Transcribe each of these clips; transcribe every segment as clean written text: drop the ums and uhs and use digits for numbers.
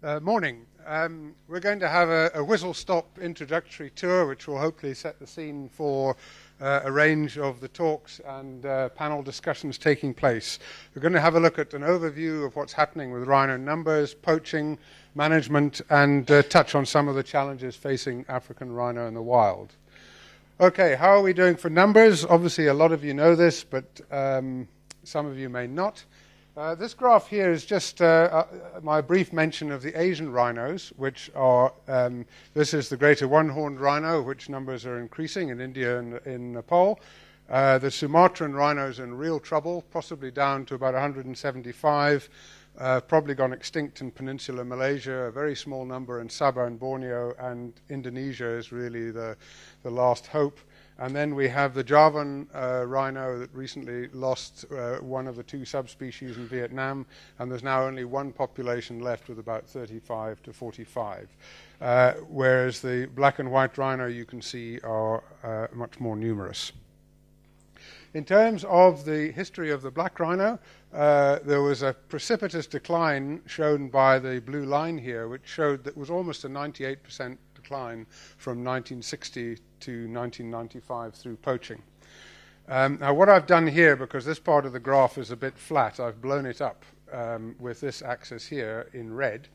Morning. We're going to have a whistle-stop introductory tour, which will hopefully set the scene for a range of the talks and panel discussions taking place. We're going to have a look at an overview of what's happening with rhino numbers, poaching, management, and touch on some of the challenges facing African rhino in the wild. Okay, how are we doing for numbers? Obviously, a lot of you know this, but some of you may not. This graph here is just my brief mention of the Asian rhinos, which are, this is the greater one-horned rhino, which numbers are increasing in India and in Nepal. The Sumatran rhinos are in real trouble, possibly down to about 175, probably gone extinct in peninsular Malaysia, a very small number in Sabah and Borneo, and Indonesia is really the last hope. And then we have the Javan rhino that recently lost one of the two subspecies in Vietnam, and there's now only one population left with about 35 to 45. Whereas the black and white rhino, you can see, are much more numerous. In terms of the history of the black rhino, there was a precipitous decline shown by the blue line here, which showed that it was almost a 98% decline from 1960 to 1995 through poaching. Now what I've done here, because this part of the graph is a bit flat, I've blown it up with this axis here in red.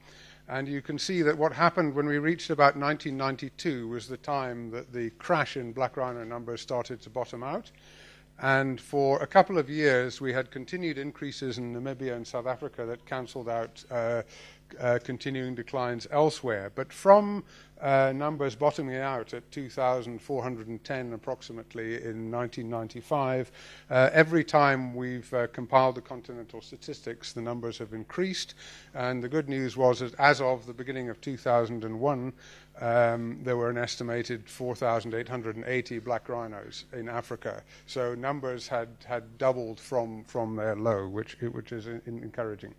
And you can see that what happened when we reached about 1992 was the time that the crash in black rhino numbers started to bottom out. And for a couple of years, we had continued increases in Namibia and South Africa that cancelled out continuing declines elsewhere. But from numbers bottoming out at 2,410 approximately in 1995, every time we've compiled the continental statistics, the numbers have increased. And the good news was that as of the beginning of 2001, there were an estimated 4,880 black rhinos in Africa. So numbers had doubled from their low, which is encouraging.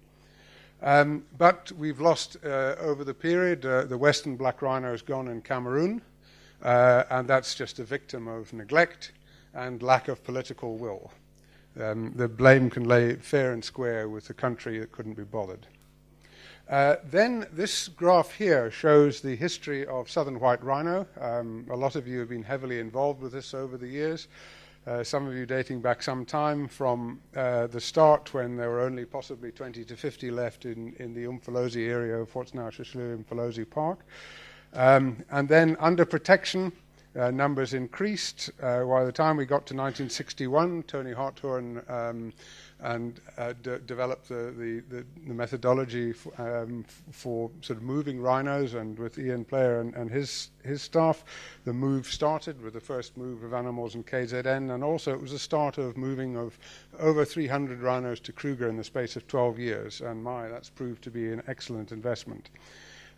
But we've lost, over the period, the western black rhino has gone in Cameroon, and that's just a victim of neglect and lack of political will. The blame can lay fair and square with the country that couldn't be bothered. Then this graph here shows the history of southern white rhino. A lot of you have been heavily involved with this over the years. Some of you dating back some time from the start when there were only possibly 20 to 50 left in the Umfolozi area of what's now Shishlu Umfolozi Park. And then under protection, numbers increased. By the time we got to 1961, Tony Harthorn developed the methodology for sort of moving rhinos, and with Ian Player and his staff, the move started with the first move of animals in KZN, and also it was the start of moving of over 300 rhinos to Kruger in the space of 12 years, and that's proved to be an excellent investment.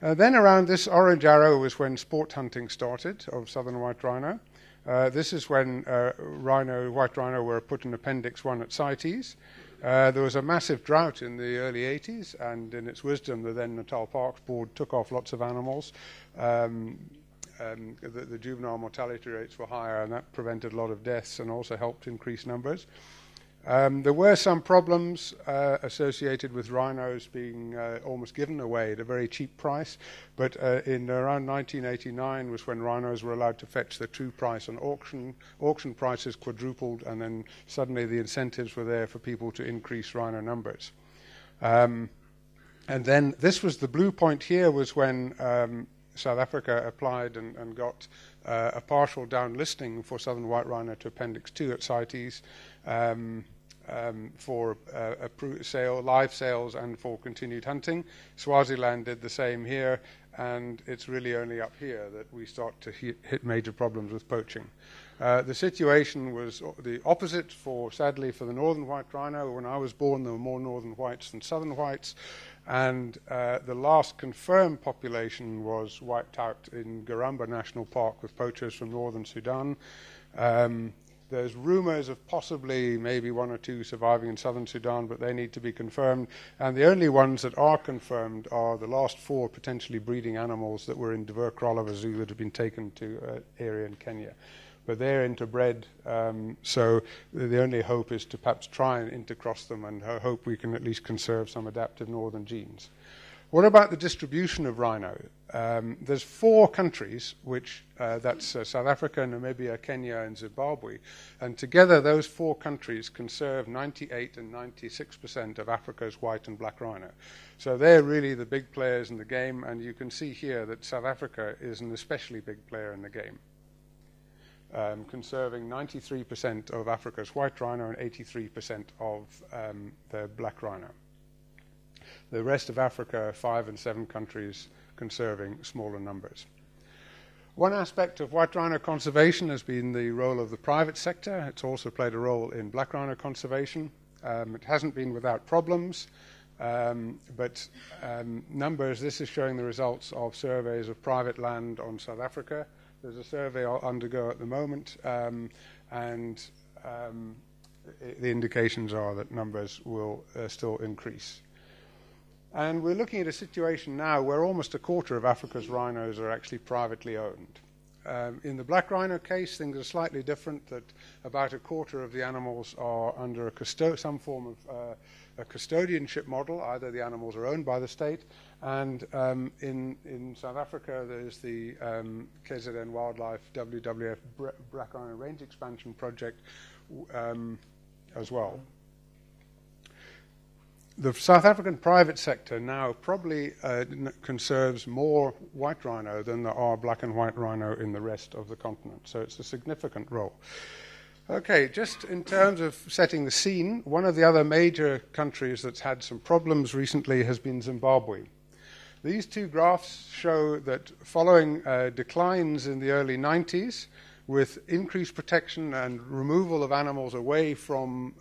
Then around this orange arrow was when sport hunting started of southern white rhino. This is when white rhino were put in Appendix 1 at CITES. There was a massive drought in the early 80s, and in its wisdom, the then Natal Parks Board took off lots of animals. The juvenile mortality rates were higher, and that prevented a lot of deaths and also helped increase numbers. There were some problems associated with rhinos being almost given away at a very cheap price, but in around 1989 was when rhinos were allowed to fetch the true price on auction. Auction prices quadrupled, and then suddenly the incentives were there for people to increase rhino numbers. And then this was the blue point here was when South Africa applied and got a partial downlisting for southern white rhino to Appendix 2 at CITES. For live sales and for continued hunting. Swaziland did the same here, and it's really only up here that we start to hit major problems with poaching. The situation was the opposite, sadly, for the northern white rhino. When I was born, there were more northern whites than southern whites, and the last confirmed population was wiped out in Garamba National Park with poachers from northern Sudan. There's rumors of possibly maybe one or two surviving in southern Sudan, but they need to be confirmed. And the only ones that are confirmed are the last 4 potentially breeding animals that were in Devur Kralava Zoo that have been taken to an area in Kenya. But they're interbred, so the only hope is to perhaps try and intercross them and hope we can at least conserve some adaptive northern genes. What about the distribution of rhino? There's 4 countries, which that's South Africa, Namibia, Kenya, and Zimbabwe, and together those 4 countries conserve 98 and 96% of Africa's white and black rhino. So they're really the big players in the game, and you can see here that South Africa is an especially big player in the game, conserving 93% of Africa's white rhino and 83% of the black rhino. The rest of Africa, 5 and 7 countries, conserving smaller numbers. One aspect of white rhino conservation has been the role of the private sector. It's also played a role in black rhino conservation. It hasn't been without problems, but numbers, this is showing the results of surveys of private land on South Africa. There's a survey I'll undergo at the moment, and the indications are that numbers will still increase. And we're looking at a situation now where almost a quarter of Africa's rhinos are actually privately owned. In the black rhino case, things are slightly different, that about a quarter of the animals are under some form of a custodianship model. Either the animals are owned by the state, and in South Africa there's the KZN Wildlife WWF Black Rhino Range Expansion Project as well. The South African private sector now probably conserves more white rhino than there are black and white rhino in the rest of the continent. So it's a significant role. Okay, just in terms of setting the scene, one of the other major countries that's had some problems recently has been Zimbabwe. These 2 graphs show that following declines in the early 90s, with increased protection and removal of animals away from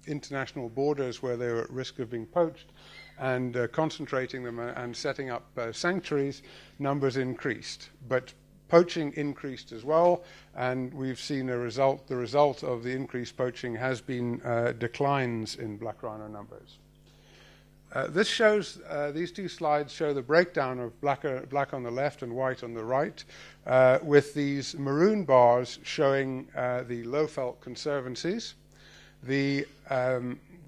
international borders where they were at risk of being poached, and concentrating them and setting up sanctuaries, numbers increased. But poaching increased as well, and we've seen the result of the increased poaching has been declines in black rhino numbers. This shows, these 2 slides show the breakdown of black on the left and white on the right, with these maroon bars showing the low-felt conservancies. The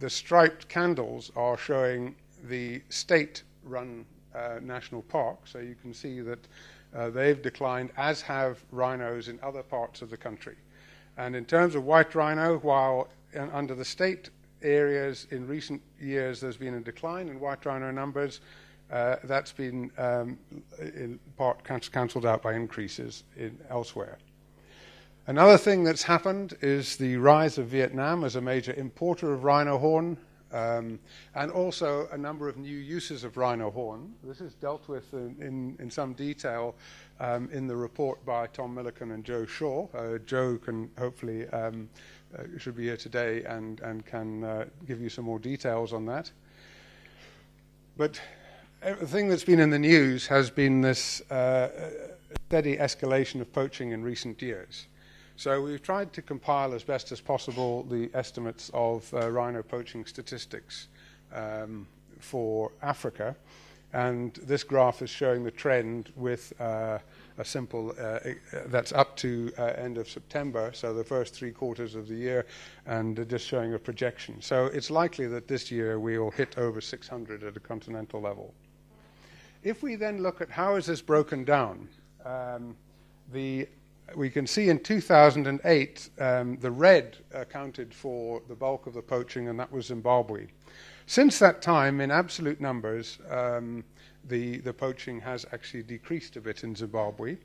striped candles are showing the state-run national park, so you can see that they've declined, as have rhinos in other parts of the country. And in terms of white rhino, while under the state areas in recent years there's been a decline in white rhino numbers, that's been in part cancelled out by increases elsewhere. Another thing that's happened is the rise of Vietnam as a major importer of rhino horn, and also a number of new uses of rhino horn. This is dealt with in some detail in the report by Tom Milliken and Joe Shaw. Joe can hopefully should be here today and can give you some more details on that. But the thing that's been in the news has been this steady escalation of poaching in recent years. So we've tried to compile as best as possible the estimates of rhino poaching statistics for Africa, and this graph is showing the trend with a simple, that's up to end of September, so the first 3 quarters of the year, and just showing a projection. So it's likely that this year we will hit over 600 at a continental level. If we then look at how is this broken down, we can see in 2008 the red accounted for the bulk of the poaching, and that was Zimbabwe. Since that time, in absolute numbers, the poaching has actually decreased a bit in Zimbabwe,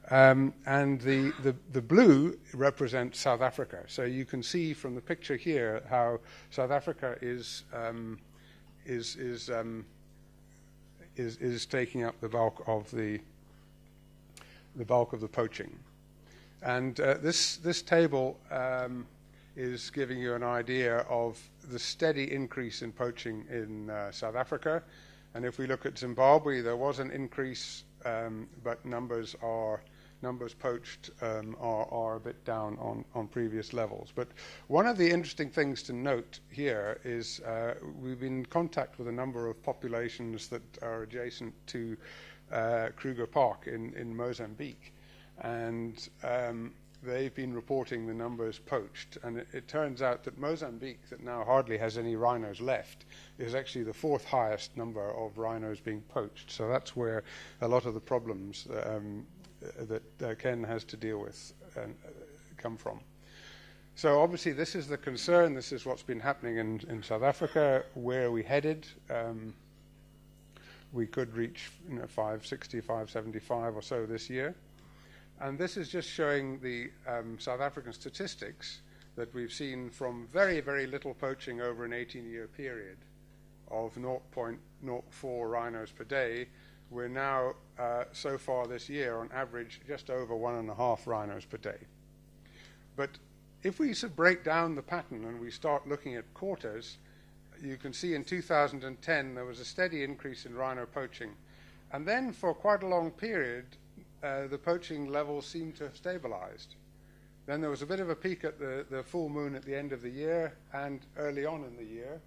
and the blue represents South Africa. So you can see from the picture here how South Africa is taking up the bulk of the poaching. And this table is giving you an idea of the steady increase in poaching in South Africa. And if we look at Zimbabwe, there was an increase, but numbers poached are a bit down on previous levels. But one of the interesting things to note here is we've been in contact with a number of populations that are adjacent to Kruger Park in Mozambique. And they've been reporting the numbers poached, and it turns out that Mozambique, that now hardly has any rhinos left, is actually the fourth highest number of rhinos being poached. So that's where a lot of the problems that Ken has to deal with come from. So obviously this is the concern. This is what's been happening in South Africa. Where are we headed? We could reach 560, 575 or so this year. And this is just showing the South African statistics that we've seen from very, very little poaching over an 18-year period of 0.04 rhinos per day. We're now, so far this year, on average, just over 1.5 rhinos per day. But if we break down the pattern and we start looking at quarters, you can see in 2010 there was a steady increase in rhino poaching. And then for quite a long period, the poaching levels seemed to have stabilized. Then there was a bit of a peak at the full moon at the end of the year and early on in the year,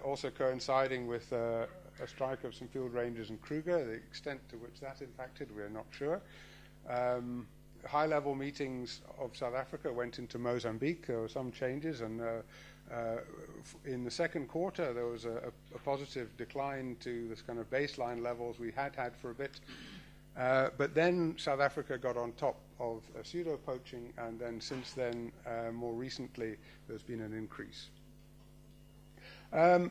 also coinciding with a strike of some field rangers in Kruger. The extent to which that impacted, we're not sure. High-level meetings of South Africa went into Mozambique. There were some changes, and in the second quarter there was a positive decline to this kind of baseline levels we had for a bit. But then South Africa got on top of pseudo-poaching, and then since then, more recently, there's been an increase. The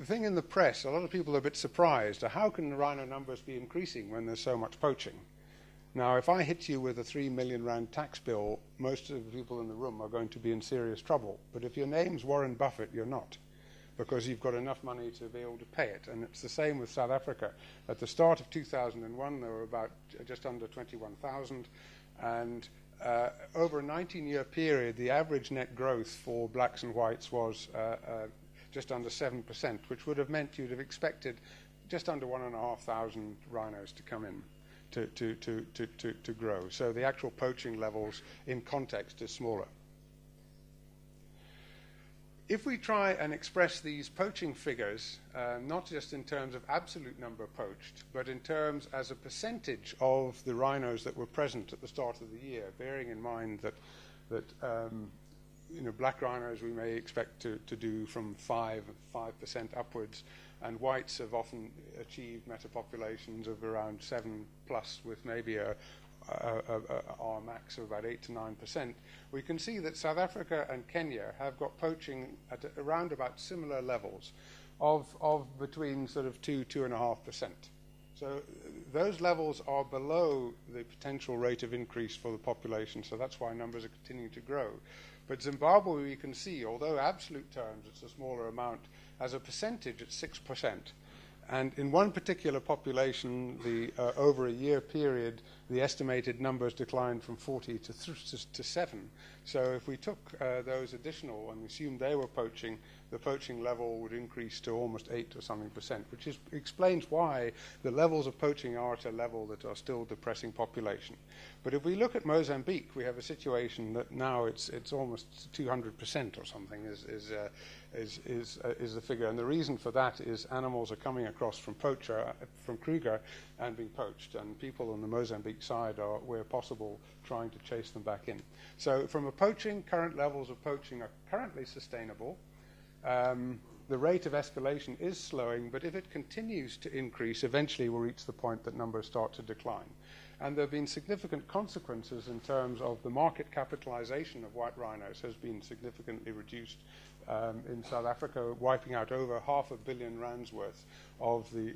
thing in the press, a lot of people are a bit surprised. How can the rhino numbers be increasing when there's so much poaching? Now, if I hit you with a 3 million rand tax bill, most of the people in the room are going to be in serious trouble. But if your name's Warren Buffett, you're not, because you've got enough money to be able to pay it. And it's the same with South Africa. At the start of 2001, there were about just under 21,000. And over a 19-year period, the average net growth for blacks and whites was just under 7%, which would have meant you'd have expected just under 1,500 rhinos to come in to grow. So the actual poaching levels in context is smaller. If we try and express these poaching figures, not just in terms of absolute number poached, but in terms as a percentage of the rhinos that were present at the start of the year, bearing in mind that black rhinos we may expect to do from 5% upwards, and whites have often achieved metapopulations of around 7+, with maybe a R max of about 8 to 9%. We can see that South Africa and Kenya have got poaching at around about similar levels of between sort of 2.5%. So those levels are below the potential rate of increase for the population, so that's why numbers are continuing to grow. But Zimbabwe, we can see, although absolute terms it's a smaller amount, as a percentage it's 6%. And in one particular population, over a year period, the estimated numbers declined from 40 to 7. So if we took those additional and assumed they were poaching, the poaching level would increase to almost 8 or something %, which explains why the levels of poaching are at a level that are still depressing population. But if we look at Mozambique, we have a situation that now it's almost 200% or something is the figure, and the reason for that is animals are coming across from Kruger and being poached, and people on the Mozambique side are, where possible, trying to chase them back in. So from a poaching, current levels of poaching are currently sustainable. The rate of escalation is slowing, but if it continues to increase, eventually we'll reach the point that numbers start to decline. And there have been significant consequences in terms of the market capitalization of white rhinos has been significantly reduced in South Africa, wiping out over R500 million worth of the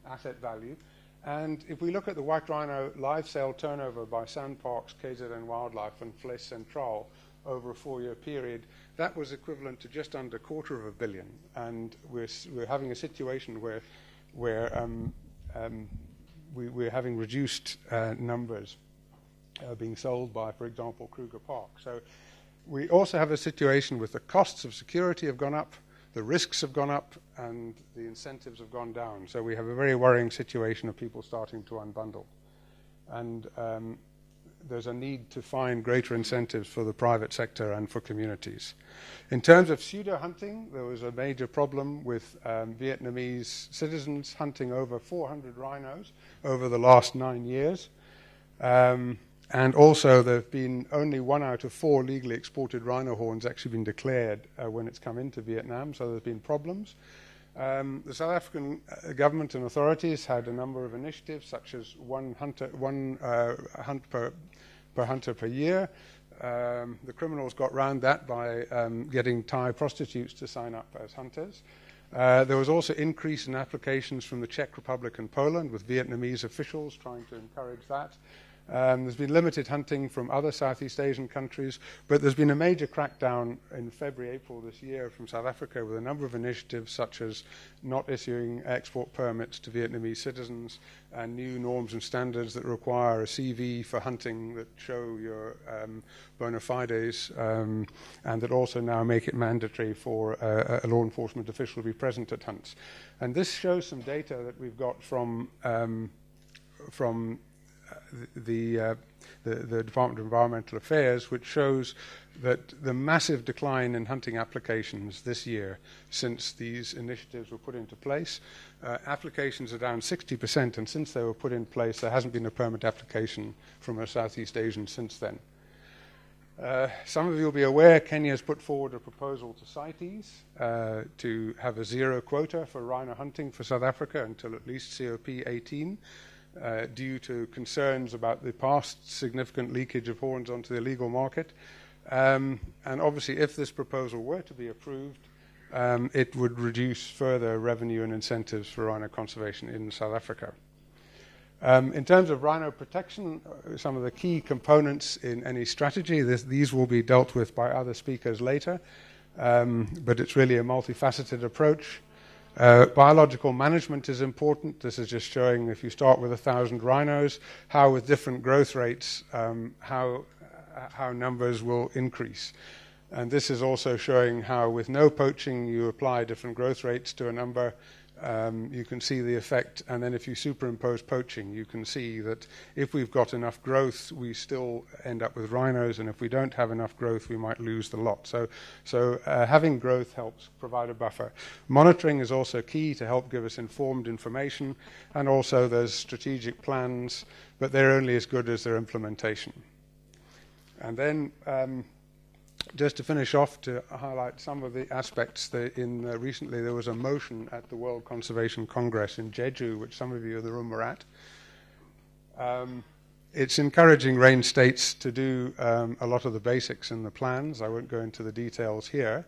asset value. And if we look at the white rhino live sale turnover by SANParks, KZN Wildlife, and Flesh Central over a 4-year period, that was equivalent to just under $250 million. And we're having a situation where we're having reduced numbers being sold by, for example, Kruger Park. So we also have a situation with the costs of security have gone up, the risks have gone up, and the incentives have gone down. So we have a very worrying situation of people starting to unbundle. And there's a need to find greater incentives for the private sector and for communities. In terms of pseudo-hunting, there was a major problem with Vietnamese citizens hunting over 400 rhinos over the last 9 years. And also, there have been only 1 out of 4 legally exported rhino horns actually been declared when it's come into Vietnam, so there's been problems. The South African government and authorities had a number of initiatives, such as one hunt per hunter per year. The criminals got round that by getting Thai prostitutes to sign up as hunters. There was also increase in applications from the Czech Republic and Poland, with Vietnamese officials trying to encourage that. There's been limited hunting from other Southeast Asian countries, but there's been a major crackdown in February, April this year from South Africa with a number of initiatives such as not issuing export permits to Vietnamese citizens and new norms and standards that require a CV for hunting that show your bona fides, and that also now make it mandatory for a law enforcement official to be present at hunts. And this shows some data that we've got from the Department of Environmental Affairs, which shows that the massive decline in hunting applications this year since these initiatives were put into place. Applications are down 60%, and since they were put in place, there hasn't been a permit application from a Southeast Asian since then. Some of you will be aware Kenya has put forward a proposal to CITES to have a zero quota for rhino hunting for South Africa until at least COP 18. Due to concerns about the past significant leakage of horns onto the illegal market. And obviously, if this proposal were to be approved, it would reduce further revenue and incentives for rhino conservation in South Africa. In terms of rhino protection, some of the key components in any strategy, these will be dealt with by other speakers later, but it's really a multifaceted approach. Biological management is important. This is just showing, if you start with 1,000 rhinos, how with different growth rates, how numbers will increase. And this is also showing how with no poaching, you apply different growth rates to a number. You can see the effect, and then if you superimpose poaching, you can see that if we've got enough growth, we still end up with rhinos, and if we don't have enough growth, we might lose the lot. So having growth helps provide a buffer. Monitoring is also key to help give us informed information, and also there's strategic plans, but they're only as good as their implementation. And then just to finish off, to highlight some of the aspects, recently there was a motion at the World Conservation Congress in Jeju, which some of you in the room were at. It's encouraging range states to do a lot of the basics in the plans. I won't go into the details here.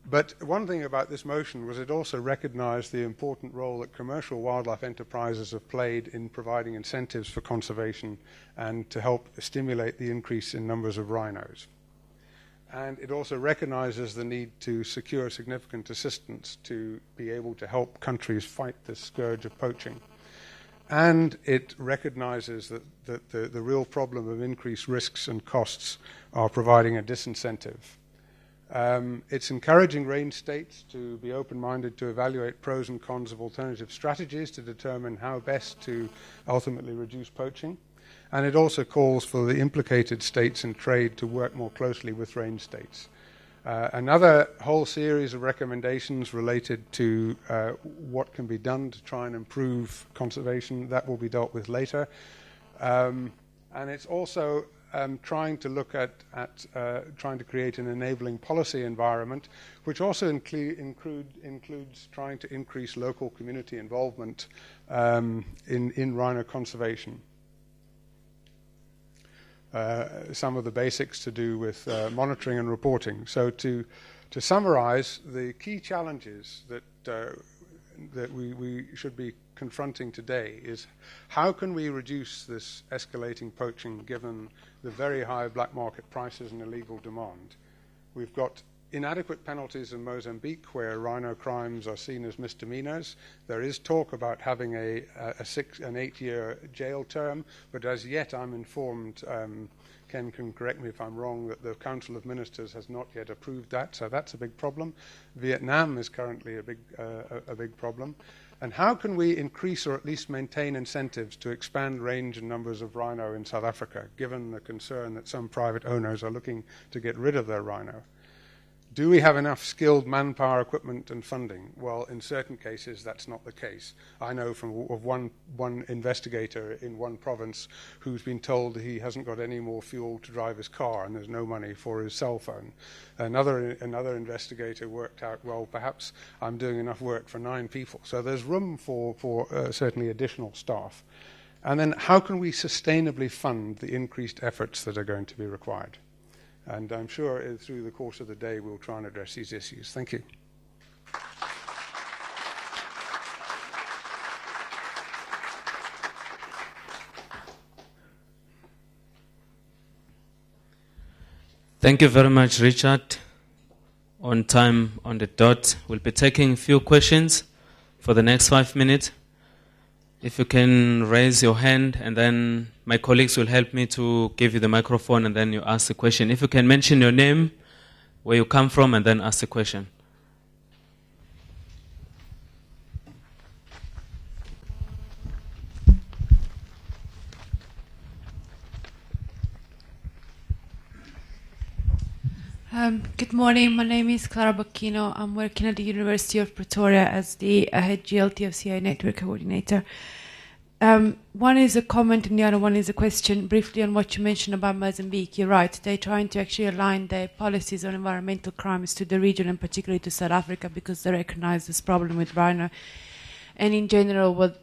But one thing about this motion was it also recognized the important role that commercial wildlife enterprises have played in providing incentives for conservation and to help stimulate the increase in numbers of rhinos. And it also recognizes the need to secure significant assistance to be able to help countries fight this scourge of poaching. And it recognizes that the real problem of increased risks and costs are providing a disincentive. It's encouraging range states to be open-minded to evaluate pros and cons of alternative strategies to determine how best to ultimately reduce poaching. And it also calls for the implicated states in trade to work more closely with range states. Another whole series of recommendations related to what can be done to try and improve conservation, that will be dealt with later. And it's also trying to look at trying to create an enabling policy environment, which also includes trying to increase local community involvement in rhino conservation. Some of the basics to do with monitoring and reporting. So to summarize, the key challenges that we should be confronting today is how can we reduce this escalating poaching given the very high black market prices and illegal demand. We've got inadequate penalties in Mozambique where rhino crimes are seen as misdemeanors. There is talk about having an 8-year jail term, but as yet I'm informed, Ken can correct me if I'm wrong, that the Council of Ministers has not yet approved that, so that's a big problem. Vietnam is currently a big problem. And how can we increase or at least maintain incentives to expand range and numbers of rhino in South Africa, given the concern that some private owners are looking to get rid of their rhino? Do we have enough skilled manpower, equipment, and funding? Well, in certain cases, that's not the case. I know of one investigator in one province who's been told he hasn't got any more fuel to drive his car, and there's no money for his cell phone. Another investigator worked out, well, perhaps I'm doing enough work for 9 people. So there's room for certainly additional staff. And then how can we sustainably fund the increased efforts that are going to be required? And I'm sure through the course of the day we'll try and address these issues. Thank you. Thank you very much, Richard. On time, on the dot. We'll be taking a few questions for the next 5 minutes. If you can raise your hand, and then my colleagues will help me to give you the microphone, and then you ask the question. If you can mention your name, where you come from, and then ask the question. Good morning. My name is Clara Bacchino. I'm working at the University of Pretoria as the head GLTFCI network coordinator. One is a comment and the other one is a question. Briefly on what you mentioned about Mozambique, you're right. They're trying to actually align their policies on environmental crimes to the region and particularly to South Africa because they recognize this problem with rhino. And in general, with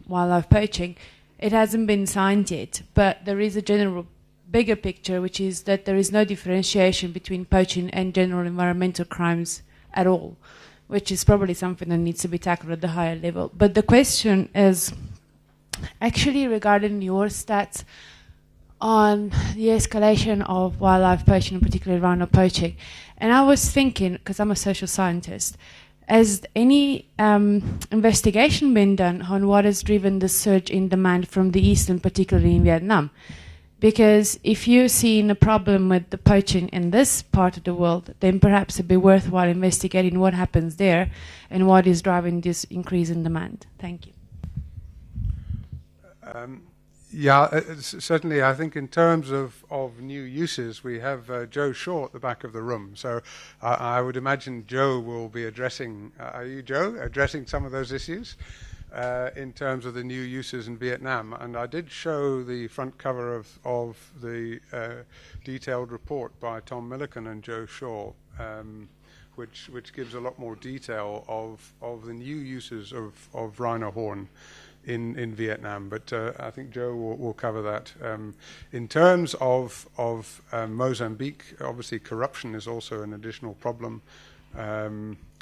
wildlife poaching, it hasn't been signed yet, but there is a general bigger picture, which is that there is no differentiation between poaching and general environmental crimes at all, which is probably something that needs to be tackled at the higher level. But the question is actually regarding your stats on the escalation of wildlife poaching, and particularly rhino poaching. And I was thinking, because I'm a social scientist, has any investigation been done on what has driven the surge in demand from the east, and particularly in Vietnam? Because if you're seeing a problem with the poaching in this part of the world, then perhaps it'd be worthwhile investigating what happens there and what is driving this increase in demand. Thank you. Certainly I think in terms of new uses, we have Joe Shaw at the back of the room. So I would imagine Joe will be addressing, are you Joe, addressing some of those issues? In terms of the new uses in Vietnam. And I did show the front cover of the detailed report by Tom Milliken and Joe Shaw, which gives a lot more detail of the new uses of rhino horn in Vietnam. But I think Joe will cover that. In terms of Mozambique, obviously corruption is also an additional problem.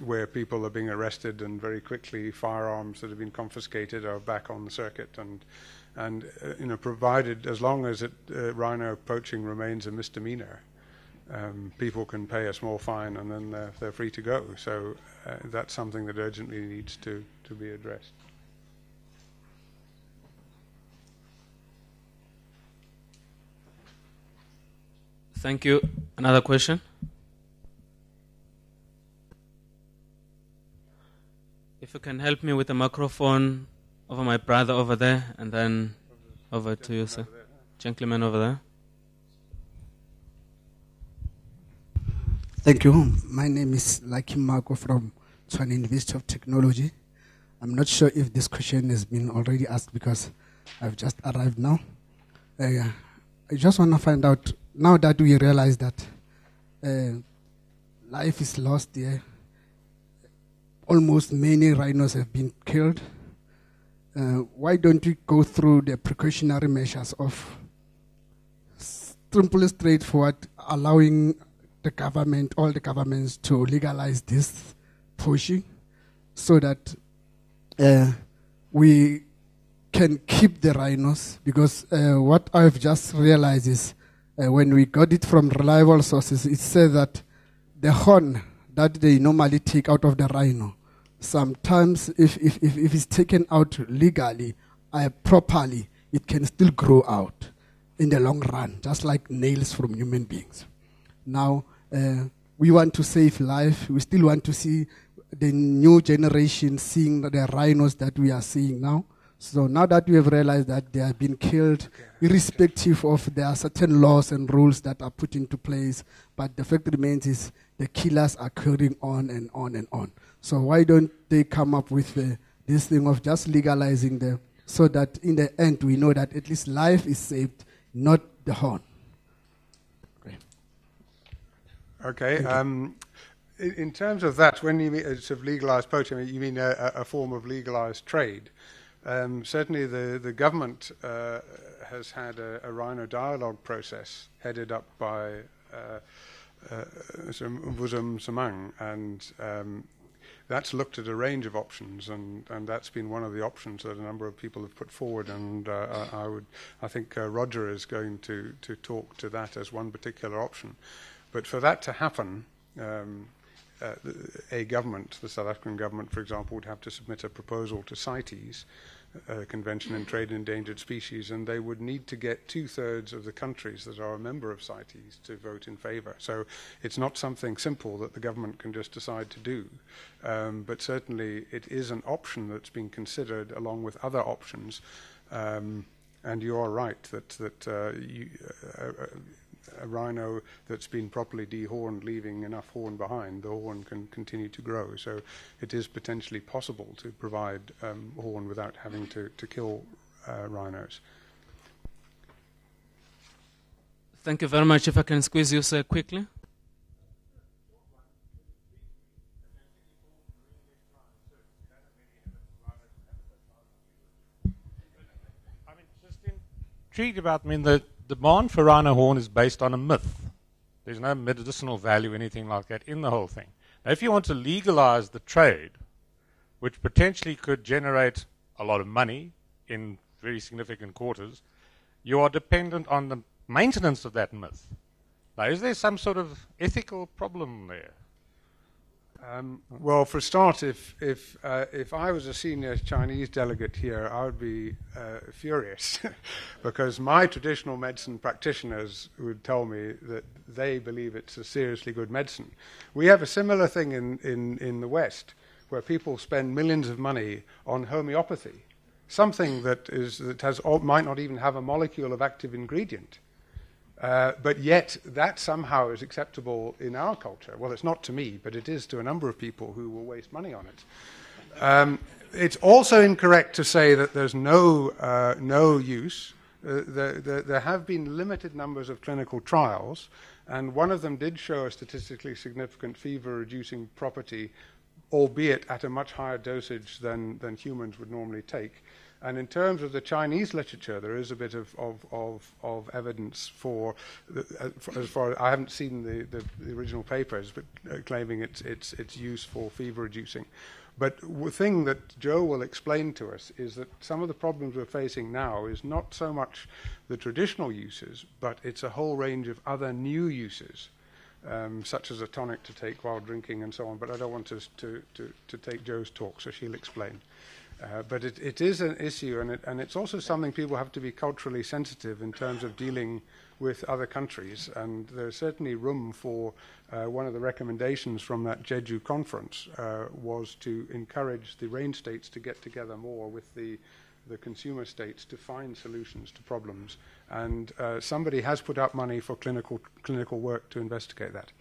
Where people are being arrested and very quickly firearms that have been confiscated are back on the circuit, and provided as long as rhino poaching remains a misdemeanor, people can pay a small fine and then they're free to go. So that's something that urgently needs to be addressed. Thank you. Another question? If you can help me with the microphone over my brother over there, and then over to you, sir. Gentleman over there. Thank you. My name is Lucky Marco from Tshwane University of Technology. I'm not sure if this question has been already asked because I've just arrived now. I just want to find out, now that we realize that life is lost here, almost many rhinos have been killed. Why don't we go through the precautionary measures of simple, straightforward, allowing the government, all the governments to legalize this poaching so that we can keep the rhinos? Because what I've just realized is when we got it from reliable sources, it said that the horn that they normally take out of the rhino, sometimes if it's taken out legally, properly, it can still grow out in the long run, just like nails from human beings. Now, we want to save life. We still want to see the new generation seeing the rhinos that we are seeing now. So now that we have realized that they have been killed, irrespective of there are certain laws and rules that are put into place, but the fact remains is the killers are carrying on and on and on. So why don't they come up with this thing of just legalizing them so that in the end we know that at least life is saved, not the horn. Okay. In terms of that, when you mean sort of legalized poaching, you mean a form of legalized trade. Certainly the government has had a rhino dialogue process headed up by Vuzum Samang, and that's looked at a range of options, and that's been one of the options that a number of people have put forward, and I think Roger is going to talk to that as one particular option. But for that to happen, a government, the South African government, for example, would have to submit a proposal to CITES, Convention on Trade in Endangered Species, and they would need to get 2/3 of the countries that are a member of CITES to vote in favour. So it's not something simple that the government can just decide to do, but certainly it is an option that's been considered along with other options. And you are right that a rhino that's been properly dehorned, leaving enough horn behind, the horn can continue to grow. So it is potentially possible to provide horn without having to kill rhinos. Thank you very much. If I can squeeze you, sir, quickly. Intrigued about, the demand for rhino horn is based on a myth. There's no medicinal value, anything like that in the whole thing. Now, if you want to legalize the trade, which potentially could generate a lot of money in very significant quarters, you are dependent on the maintenance of that myth. Now, is there some sort of ethical problem there? Well, for a start, if I was a senior Chinese delegate here, I would be furious because my traditional medicine practitioners would tell me that they believe it's a seriously good medicine. We have a similar thing in the West, where people spend millions of money on homeopathy, something that might not even have a molecule of active ingredient. But yet that somehow is acceptable in our culture. Well, it's not to me, but it is to a number of people who will waste money on it. It's also incorrect to say that there's no use. There have been limited numbers of clinical trials, and one of them did show a statistically significant fever-reducing property, albeit at a much higher dosage than humans would normally take. And in terms of the Chinese literature, there is a bit of evidence for as far as I haven't seen the original papers, but claiming its use for fever reducing. But the thing that Joe will explain to us is that some of the problems we're facing now is not so much the traditional uses, but it's a whole range of other new uses, such as a tonic to take while drinking and so on. But I don't want to take Joe's talk, so she'll explain. But it is an issue, and it's also something people have to be culturally sensitive in terms of dealing with other countries. And there's certainly room for one of the recommendations from that Jeju conference was to encourage the range states to get together more with the consumer states to find solutions to problems. And somebody has put up money for clinical work to investigate that.